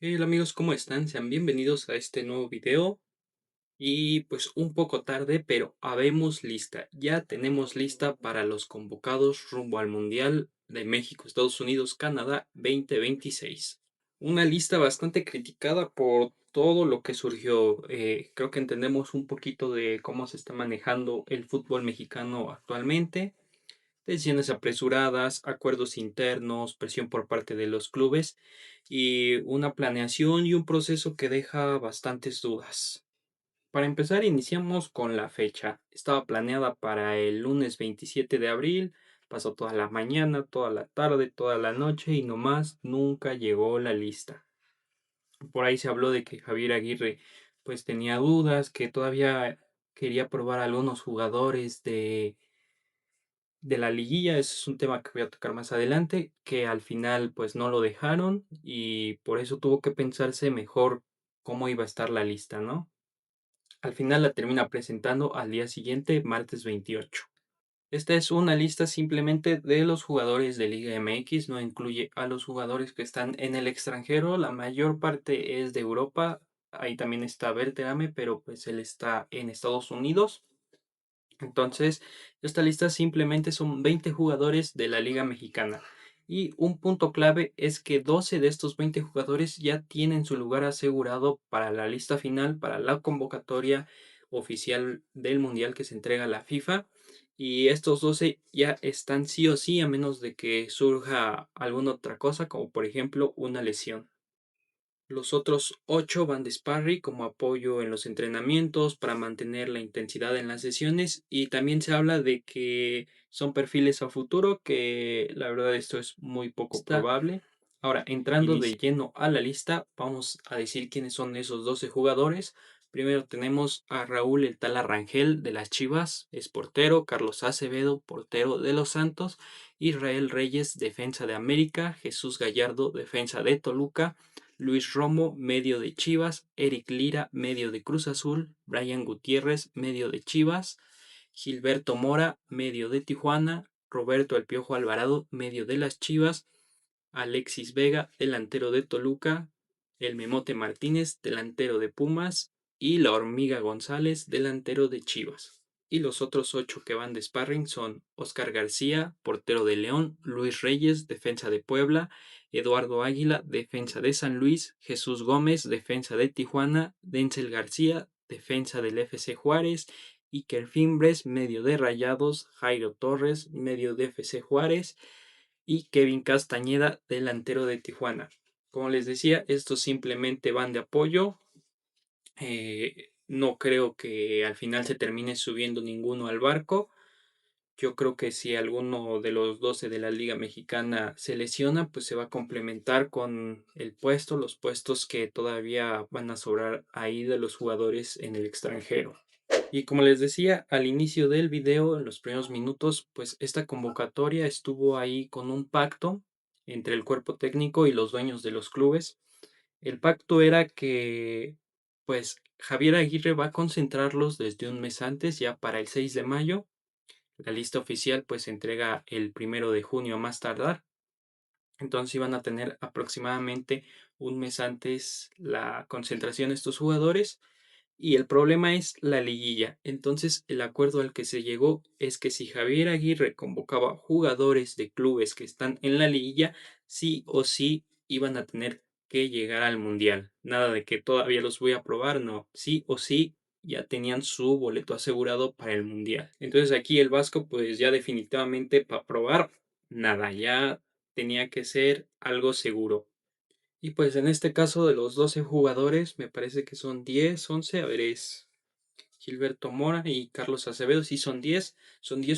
Hola amigos, ¿cómo están? Sean bienvenidos a este nuevo video. Y pues un poco tarde, pero habemos lista. Ya tenemos lista para los convocados rumbo al Mundial de México, Estados Unidos, Canadá 2026. Una lista bastante criticada por todo lo que surgió. Creo que entendemos un poquito de cómo se está manejando el fútbol mexicano actualmente. Decisiones apresuradas, acuerdos internos, presión por parte de los clubes y una planeación y un proceso que deja bastantes dudas. Para empezar, iniciamos con la fecha. Estaba planeada para el lunes 27 de abril, pasó toda la mañana, toda la tarde, toda la noche y nomás nunca llegó la lista. Por ahí se habló de que Javier Aguirre pues tenía dudas, que todavía quería probar a algunos jugadores de la liguilla. Ese es un tema que voy a tocar más adelante, que al final pues no lo dejaron y por eso tuvo que pensarse mejor cómo iba a estar la lista, ¿no? Al final la termina presentando al día siguiente, martes 28. Esta es una lista simplemente de los jugadores de Liga MX, no incluye a los jugadores que están en el extranjero, la mayor parte es de Europa, ahí también está Berterame, pero pues él está en Estados Unidos. Entonces, esta lista simplemente son 20 jugadores de la Liga Mexicana. Y un punto clave es que 12 de estos 20 jugadores ya tienen su lugar asegurado para la lista final, para la convocatoria oficial del Mundial que se entrega a la FIFA. Y estos 12 ya están sí o sí, a menos de que surja alguna otra cosa, como por ejemplo una lesión. Los otros 8 van de sparring como apoyo en los entrenamientos para mantener la intensidad en las sesiones y también se habla de que son perfiles a futuro, que la verdad esto es muy poco probable. Ahora, entrando de lleno a la lista, vamos a decir quiénes son esos 12 jugadores. Primero tenemos a Raúl El Tala Rangel de las Chivas, es portero; Carlos Acevedo, portero de los Santos; Israel Reyes, defensa de América; Jesús Gallardo, defensa de Toluca; Luis Romo, medio de Chivas; Eric Lira, medio de Cruz Azul; Brian Gutiérrez, medio de Chivas; Gilberto Mora, medio de Tijuana; Roberto El Piojo Alvarado, medio de las Chivas; Alexis Vega, delantero de Toluca; el Memote Martínez, delantero de Pumas; y la Hormiga González, delantero de Chivas. Y los otros 8 que van de sparring son Oscar García, portero de León; Luis Reyes, defensa de Puebla; Eduardo Águila, defensa de San Luis; Jesús Gómez, defensa de Tijuana; Denzel García, defensa del FC Juárez; Iker Fimbres, medio de Rayados; Jairo Torres, medio de FC Juárez; y Kevin Castañeda, delantero de Tijuana. Como les decía, estos simplemente van de apoyo. No creo que al final se termine subiendo ninguno al barco. Yo creo que si alguno de los 12 de la Liga Mexicana se lesiona, pues se va a complementar con el puesto, los puestos que todavía van a sobrar ahí de los jugadores en el extranjero. Y como les decía al inicio del video, en los primeros minutos, pues esta convocatoria estuvo ahí con un pacto entre el cuerpo técnico y los dueños de los clubes. El pacto era que, pues, Javier Aguirre va a concentrarlos desde un mes antes, ya para el 6 de mayo. La lista oficial, pues, se entrega el 1 de junio a más tardar. Entonces iban a tener aproximadamente un mes antes la concentración de estos jugadores. Y el problema es la liguilla. Entonces, el acuerdo al que se llegó es que si Javier Aguirre convocaba jugadores de clubes que están en la liguilla, sí o sí iban a tener que llegar al Mundial. Nada de que todavía los voy a probar, no. Sí o sí ya tenían su boleto asegurado para el Mundial. Entonces aquí el Vasco pues ya definitivamente para probar, nada, ya tenía que ser algo seguro. Y pues en este caso de los 12 jugadores, me parece que son 10 11 a ver, es Gilberto Mora y Carlos Acevedo, sí son 10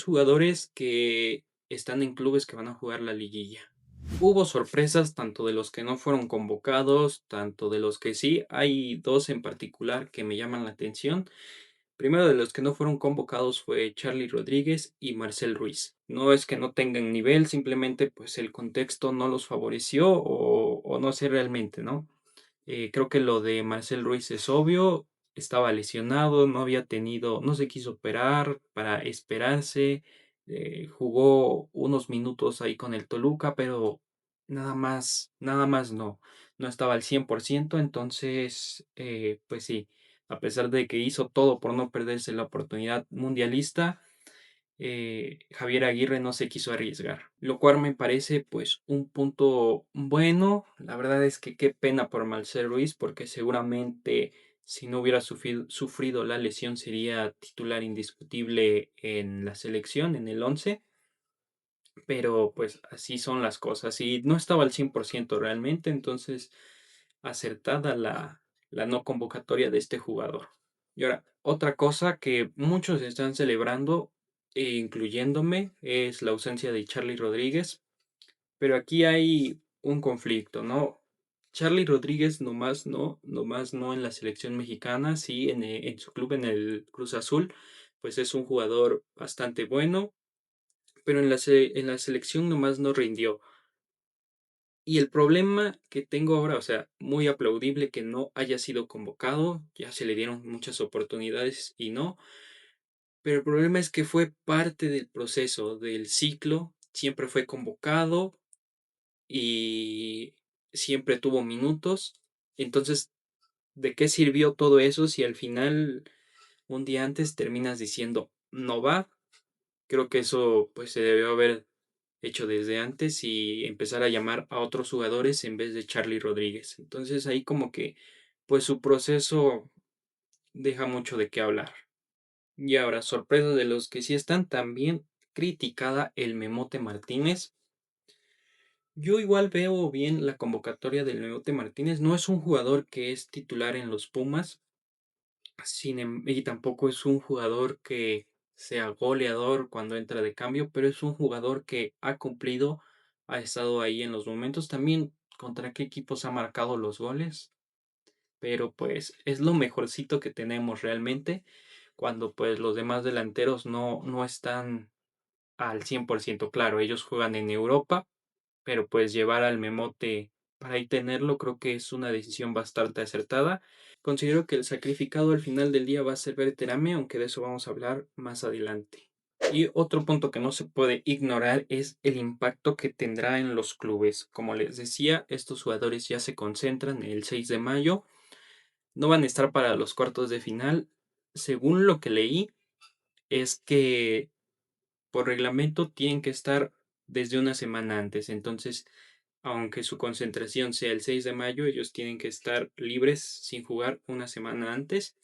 jugadores que están en clubes que van a jugar la liguilla. Hubo sorpresas tanto de los que no fueron convocados, tanto de los que sí, hay dos en particular que me llaman la atención. Primero de los que no fueron convocados fue Charlie Rodríguez y Marcel Ruiz. No es que no tengan nivel, simplemente pues el contexto no los favoreció o no sé realmente, ¿no? Creo que lo de Marcel Ruiz es obvio, estaba lesionado, no había tenido, no se quiso operar para esperarse, jugó unos minutos ahí con el Toluca, pero nada más no. no estaba al 100%, entonces, pues sí, a pesar de que hizo todo por no perderse la oportunidad mundialista, Javier Aguirre no se quiso arriesgar, lo cual me parece pues un punto bueno. La verdad es que qué pena por Marcel Ruiz, porque seguramente si no hubiera sufrido la lesión sería titular indiscutible en la selección, en el 11, pero pues así son las cosas y no estaba al 100% realmente, entonces acertada la no convocatoria de este jugador. Y ahora, otra cosa que muchos están celebrando, incluyéndome, es la ausencia de Charlie Rodríguez, pero aquí hay un conflicto, ¿no? Charlie Rodríguez nomás no en la selección mexicana, sí en su club, en el Cruz Azul, pues es un jugador bastante bueno, pero en la selección nomás no rindió. Y el problema que tengo ahora, o sea, muy aplaudible que no haya sido convocado, ya se le dieron muchas oportunidades y no, pero el problema es que fue parte del proceso, del ciclo, siempre fue convocado y siempre tuvo minutos. Entonces, ¿de qué sirvió todo eso si al final, un día antes, terminas diciendo no va? Creo que eso pues se debió haber hecho desde antes y empezar a llamar a otros jugadores en vez de Charlie Rodríguez. Entonces ahí como que pues su proceso deja mucho de qué hablar. Y ahora, sorpresa de los que sí están, también criticada el Memote Martínez. Yo igual veo bien la convocatoria del Memote Martínez. No es un jugador que es titular en los Pumas, y tampoco es un jugador que sea goleador cuando entra de cambio, pero es un jugador que ha cumplido, ha estado ahí en los momentos. También contra qué equipos ha marcado los goles, pero pues es lo mejorcito que tenemos realmente cuando pues los demás delanteros no están al 100%. Claro, ellos juegan en Europa, pero pues llevar al Memote para ahí tenerlo creo que es una decisión bastante acertada. Considero que el sacrificado al final del día va a ser Berterame, aunque de eso vamos a hablar más adelante. Y otro punto que no se puede ignorar es el impacto que tendrá en los clubes. Como les decía, estos jugadores ya se concentran el 6 de mayo, no van a estar para los cuartos de final. Según lo que leí, es que por reglamento tienen que estar desde una semana antes. Entonces, aunque su concentración sea el 6 de mayo, ellos tienen que estar libres sin jugar una semana antes.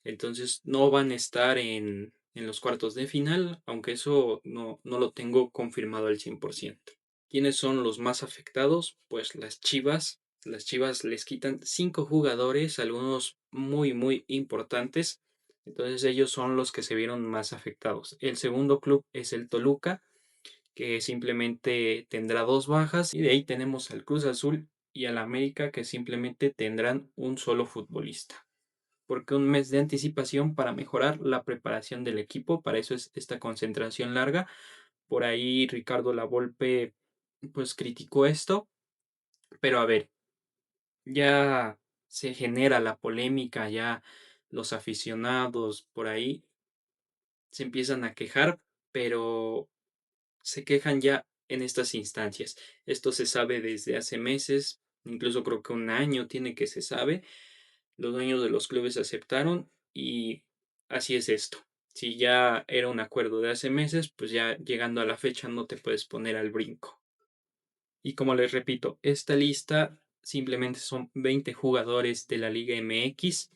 Entonces, no van a estar en los cuartos de final, aunque eso no lo tengo confirmado al 100%. ¿Quiénes son los más afectados? Pues las Chivas. Las Chivas les quitan 5 jugadores, algunos muy importantes. Entonces ellos son los que se vieron más afectados. El segundo club es el Toluca, que simplemente tendrá 2 bajas. Y de ahí tenemos al Cruz Azul y al América, que simplemente tendrán un solo futbolista. Porque un mes de anticipación para mejorar la preparación del equipo, para eso es esta concentración larga. Por ahí Ricardo Lavolpe pues criticó esto, pero a ver, ya se genera la polémica, ya los aficionados por ahí se empiezan a quejar, pero se quejan ya en estas instancias. Esto se sabe desde hace meses, incluso creo que un año tiene que se sabe. Los dueños de los clubes aceptaron y así es esto. Si ya era un acuerdo de hace meses, pues ya llegando a la fecha no te puedes poner al brinco. Y como les repito, esta lista simplemente son 20 jugadores de la Liga MX,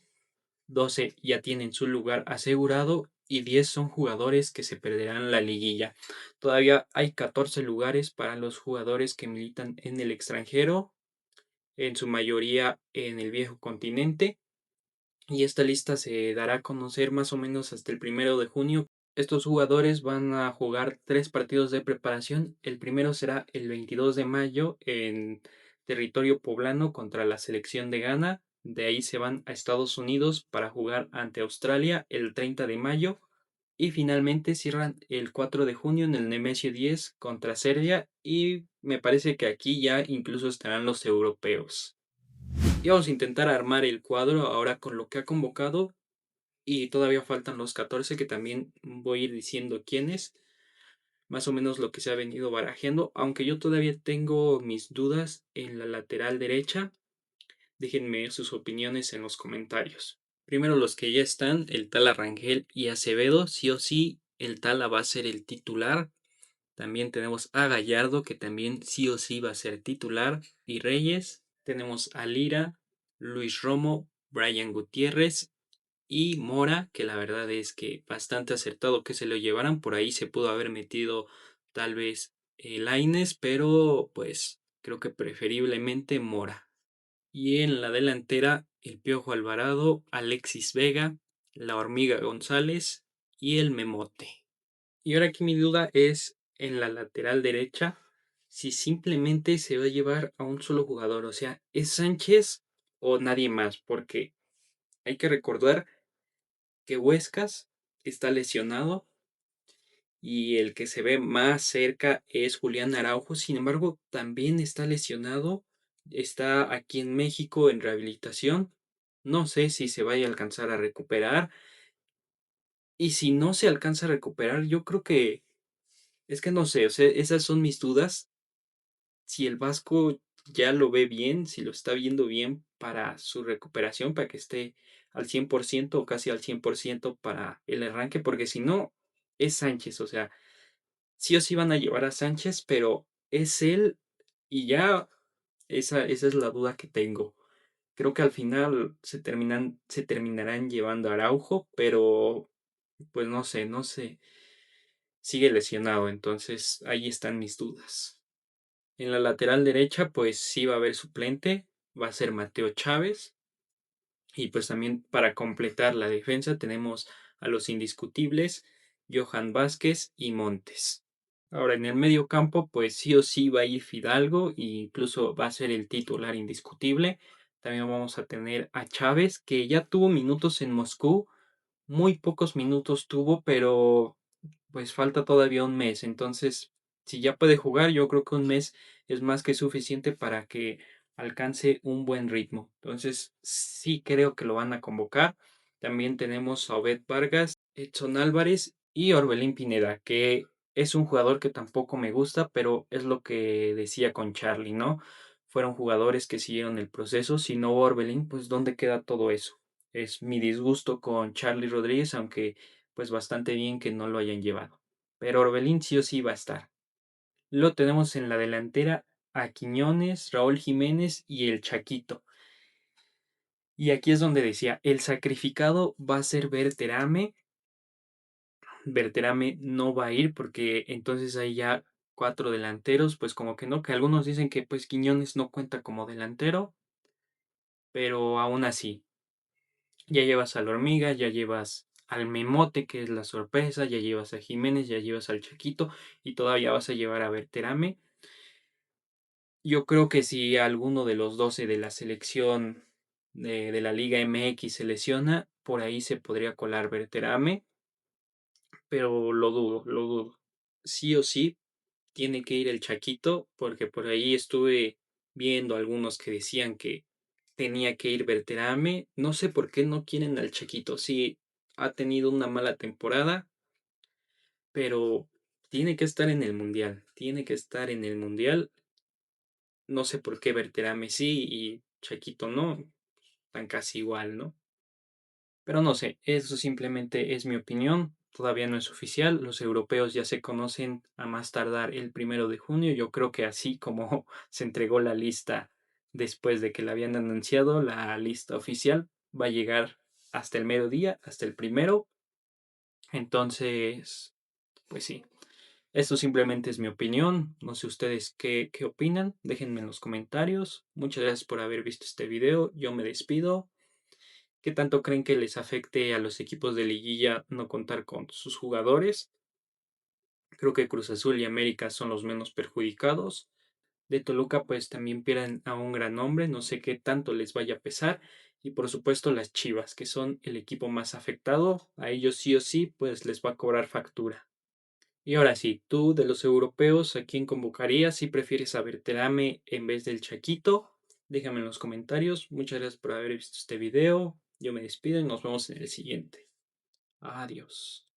12 ya tienen su lugar asegurado y 10 son jugadores que se perderán la liguilla. Todavía hay 14 lugares para los jugadores que militan en el extranjero, en su mayoría en el viejo continente, y esta lista se dará a conocer más o menos hasta el 1 de junio. Estos jugadores van a jugar 3 partidos de preparación. El primero será el 22 de mayo en territorio poblano contra la selección de Ghana. De ahí se van a Estados Unidos para jugar ante Australia el 30 de mayo. Y finalmente cierran el 4 de junio en el Nemesio 10 contra Serbia. Y me parece que aquí ya incluso estarán los europeos. Y vamos a intentar armar el cuadro ahora con lo que ha convocado. Y todavía faltan los 14 que también voy a ir diciendo quiénes. Más o menos lo que se ha venido barajeando. Aunque yo todavía tengo mis dudas en la lateral derecha. Déjenme sus opiniones en los comentarios. Primero los que ya están, el Tala Rangel y Acevedo, sí o sí, el Tala va a ser el titular. También tenemos a Gallardo, que también sí o sí va a ser titular. Y Reyes, tenemos a Lira, Luis Romo, Brian Gutiérrez y Mora, que la verdad es que bastante acertado que se lo llevaran. Por ahí se pudo haber metido tal vez Lainez, pero pues creo que preferiblemente Mora. Y en la delantera, el Piojo Alvarado, Alexis Vega, la Hormiga González y el Memote. Y ahora aquí mi duda es en la lateral derecha, si simplemente se va a llevar a un solo jugador, o sea, ¿es Sánchez o nadie más? Porque hay que recordar que Huescas está lesionado y el que se ve más cerca es Julián Araujo, sin embargo, también está lesionado, está aquí en México en rehabilitación, no sé si se vaya a alcanzar a recuperar y si no se alcanza a recuperar, yo creo que es que no sé, o sea, esas son mis dudas. Si el Vasco ya lo ve bien, si lo está viendo bien para su recuperación, para que esté al 100% o casi al 100% para el arranque, porque si no, es Sánchez, o sea, sí o sí van a llevar a Sánchez, pero es él y ya esa es la duda que tengo. Creo que al final se terminarán llevando a Araujo, pero pues no sé, sigue lesionado, entonces ahí están mis dudas. En la lateral derecha, pues sí va a haber suplente, va a ser Mateo Chávez. Y pues también para completar la defensa tenemos a los indiscutibles, Johan Vázquez y Montes. Ahora en el medio campo, pues sí o sí va a ir Fidalgo e incluso va a ser el titular indiscutible. También vamos a tener a Chávez, que ya tuvo minutos en Moscú, muy pocos minutos tuvo, pero pues falta todavía un mes. Entonces, si ya puede jugar, yo creo que un mes es más que suficiente para que alcance un buen ritmo. Entonces, sí creo que lo van a convocar. También tenemos a Obed Vargas, Edson Álvarez y Orbelín Pineda, que es un jugador que tampoco me gusta, pero es lo que decía con Charlie, ¿no? Fueron jugadores que siguieron el proceso. Si no Orbelín, pues ¿dónde queda todo eso? Es mi disgusto con Charlie Rodríguez, aunque pues bastante bien que no lo hayan llevado. Pero Orbelín sí o sí va a estar. Lo tenemos en la delantera a Quiñones, Raúl Jiménez y el Chaquito. Y aquí es donde decía, el sacrificado va a ser Berterame. Berterame no va a ir porque entonces hay ya cuatro delanteros, pues como que no, que algunos dicen que pues Quiñones no cuenta como delantero, pero aún así, ya llevas a la hormiga, ya llevas al Memote, que es la sorpresa, ya llevas a Jiménez, ya llevas al Chaquito y todavía vas a llevar a Berterame. Yo creo que si alguno de los 12 de la selección de la Liga MX se lesiona, por ahí se podría colar Berterame, pero lo dudo, lo dudo. Sí o sí tiene que ir el Chaquito, porque por ahí estuve viendo algunos que decían que tenía que ir Berterame. No sé por qué no quieren al Chaquito. Sí, ha tenido una mala temporada, pero tiene que estar en el Mundial. Tiene que estar en el Mundial. No sé por qué Berterame sí y Chaquito no. Están casi igual, ¿no? Pero no sé, eso simplemente es mi opinión. Todavía no es oficial. Los europeos ya se conocen a más tardar el 1 de junio. Yo creo que así como se entregó la lista después de que la habían anunciado, la lista oficial va a llegar hasta el mediodía, hasta el 1. Entonces, pues sí, esto simplemente es mi opinión. No sé ustedes qué opinan. Déjenme en los comentarios. Muchas gracias por haber visto este video. Yo me despido. ¿Qué tanto creen que les afecte a los equipos de liguilla no contar con sus jugadores? Creo que Cruz Azul y América son los menos perjudicados. De Toluca pues también pierden a un gran hombre, no sé qué tanto les vaya a pesar. Y por supuesto las Chivas, que son el equipo más afectado, a ellos sí o sí pues les va a cobrar factura. Y ahora sí, tú de los europeos, ¿a quién convocarías? Si prefieres a Berterame en vez del Chaquito, déjame en los comentarios. Muchas gracias por haber visto este video. Yo me despido y nos vemos en el siguiente. Adiós.